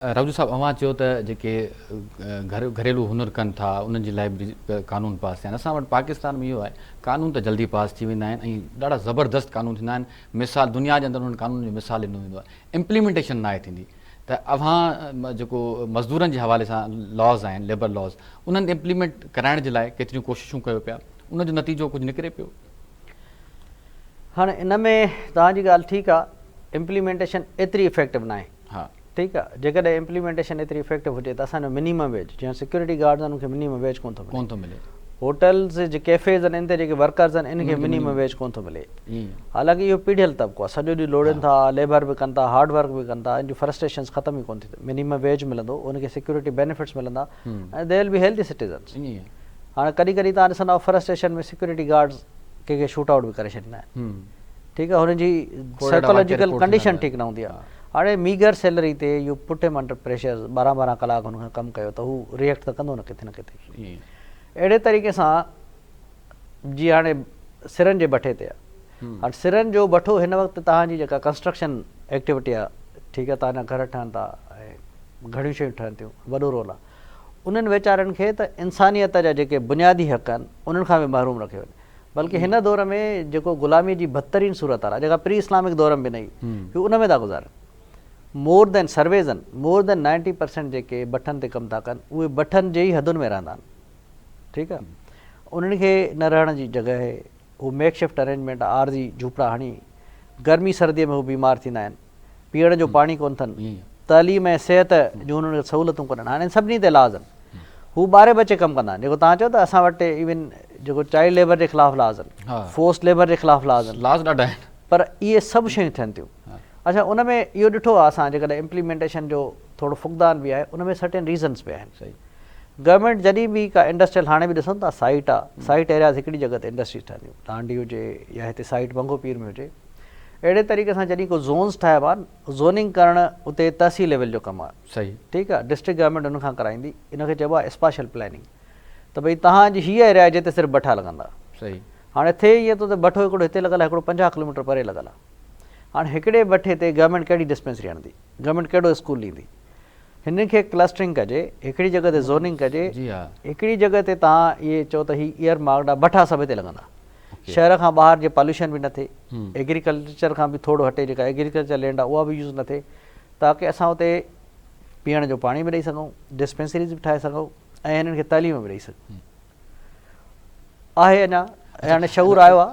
राजू साहब, अवां चयो त जेके घरेलू हुनर कनि था उन्हनि जे लाइ बि कानून पास थिया आहिनि। असां वटि पाकिस्तान में इहो आहे, कानून त जल्दी पास थी वेंदा आहिनि ऐं ॾाढा ज़बरदस्त कानून थींदा आहिनि। मिसाल दुनिया जे अंदरि उन्हनि कानून जो मिसाल ॾिनो वेंदो आहे, इम्प्लीमेंटेशन न आहे थींदी। त अव्हां जेको मज़दूरनि जे हवाले सां लॉज़ आहिनि, लेबर लॉज़, उन्हनि इम्प्लीमेंट कराइण जे लाइ केतिरियूं कोशिशूं कयो पिया, उनजो नतीजो कुझु निकिरे पियो? हाणे इन में तव्हांजी ॻाल्हि ठीकु आहे, इम्प्लीमेंटेशन एतिरी इफेक्टिव न आहे। हा, ठीकु आहे, जेकॾहिं इम्प्लीमेंटेशन एतिरी इफेक्टिव हुजे त असांजो मिनिमम वेज, जीअं सिक्योरिटी गार्ड्स आहिनि उनखे मिनिमम वेज कोन थो मिले, होटल्स जे कैफ़ेज़ आहिनि इन ते जेके वर्कर्स आहिनि इनखे मिनिमम वेज कोन थो मिले। हालांकि इहो पीढ़ियल तबिको आहे, सॼो ॾींहुं लोड़नि था, लेबर बि कनि था, हार्ड वर्क बि कनि था, इन जूं फ्रस्ट्रेशन्स ख़तम ई कोन थी। मिनिमम वेज मिलंदो, उनखे सिक्योरिटी बेनिफिट्स मिलंदा ऐं they will be healthy citizens. हाणे कॾहिं कॾहिं तव्हां ॾिसंदव फ्रस्ट्रेशन में सिक्योरिटी गार्ड्स कंहिंखे शूट आउट बि करे छॾींदा आहिनि। ठीकु आहे, हुनजी साइकोलॉजिकल कंडीशन ठीकु न हूंदी आहे। हाणे मीगर सैलरी ते यू पुट हिम अंडर प्रेशर, 12-12 कलाक हुन खां कमु कयो त हू रिएक्ट त कंदो न किथे न किथे। अहिड़े तरीक़े सां जीअं हाणे सिरनि जे भठे ते आहे, हाणे सिरनि जो भठो हिन वक़्तु तव्हांजी जेका कंस्ट्रक्शन एक्टिविटी आहे, ठीकु आहे, तव्हांजा घर ठहनि था ऐं घणियूं शयूं ठहनि थियूं, वॾो रोल आहे। उन्हनि वीचारनि खे त इंसानियत जा जेके बुनियादी हक़ आहिनि उन्हनि खां बि महरूम रखियो वञे। बल्कि हिन दौर में जेको ग़ुलामी जी बदतरीन सूरत आहे, जेका प्री इस्लामिक दौर में बि न हुई, उन में था गुज़ारनि। मोर देन सर्वेज़ आहिनि, मोर देन 90% जेके भठनि ते कमु था कनि उहे भठनि जे ई हदुनि में रहंदा आहिनि। ठीकु आहे, उन्हनि खे न रहण जी जॻह आहे, हू मेक शिफ्ट अरेंजमेंट आहे, आरज़ी झूपड़ा हणी, गर्मी सर्दीअ में हू बीमार थींदा आहिनि, पीअण जो पाणी कोन्ह अथनि, तालीम ऐं सिहत जूं उन्हनि खे सहूलियतूं कोन्हनि। हाणे सभिनी ते लाज़ आहिनि, हू ॿारहें बचे कमु कंदा आहिनि। जेको तव्हां चओ त असां वटि इवन जेको चाइल्ड लेबर जे ख़िलाफ़ु लाज़ आहिनि, फोर्स लेबर जे ख़िलाफ़ु लाज़ आहिनि, लाज़ ॾाढा आहिनि, पर इहे सभु शयूं थियनि थियूं। अच्छा, उन में इहो ॾिठो आहे असां, जेकॾहिं इम्प्लीमेंटेशन जो थोरो फुक़दान बि आहे, उन में सर्टेन रीज़न्स बि आहिनि। सही, गवर्नमेंट जॾहिं बि का इंडस्ट्रियल, हाणे बि ॾिसूं था साइट आहे, साइट एरियाज़ हिकिड़ी जॻह ते इंडस्ट्रीज़ ठहंदियूं, दांडी हुजे या हिते साइट बंगो पीर में हुजे, अहिड़े तरीक़े सां जॾहिं को ज़ोन्स ठाहिबा आहिनि, ज़ोनिंग करणु उते तहसील लेवल जो कमु आहे। सही, ठीकु आहे, डिस्ट्रिक्ट गवर्नमेंट उन खां कराईंदी, इनखे चइबो आहे स्पेशल प्लानिंग। त भई तव्हांजी हीअ एरिया आहे जिते सिर्फ़ु भठा लॻंदा। सही, हाणे थिए ईअं थो त भठो हिकिड़ो हिते लॻल आहे, हिकिड़ो 50 किलोमीटर परे लॻल आहे। हाणे हिकिड़े भठे ते गवर्नमेंट कहिड़ी डिस्पेंसरी आणंदी, गवर्नमेंट कहिड़ो स्कूल ॾींदी, हिन खे क्लस्टरिंग कजे, हिकिड़ी जॻह ते ज़ोनिंग कजे, हिकिड़ी जॻह ते तव्हां इहे चओ त हीअ ईयर मार्क्ड आहे, भठा सभु हिते लॻंदा, शहर खां ॿाहिरि जे पॉल्यूशन बि न थिए, एग्रीकल्चर खां बि थोरो हटे, जेका एग्रीकल्चर लैंड आहे उहा बि यूज़ न थिए, ताकी असां हुते पीअण जो पाणी बि ॾेई सघूं, डिस्पेंसरीज़ बि ठाहे सघूं ऐं हिननि खे तालीम बि ॾेई सघूं। आहे अञा, हाणे शऊर आयो आहे।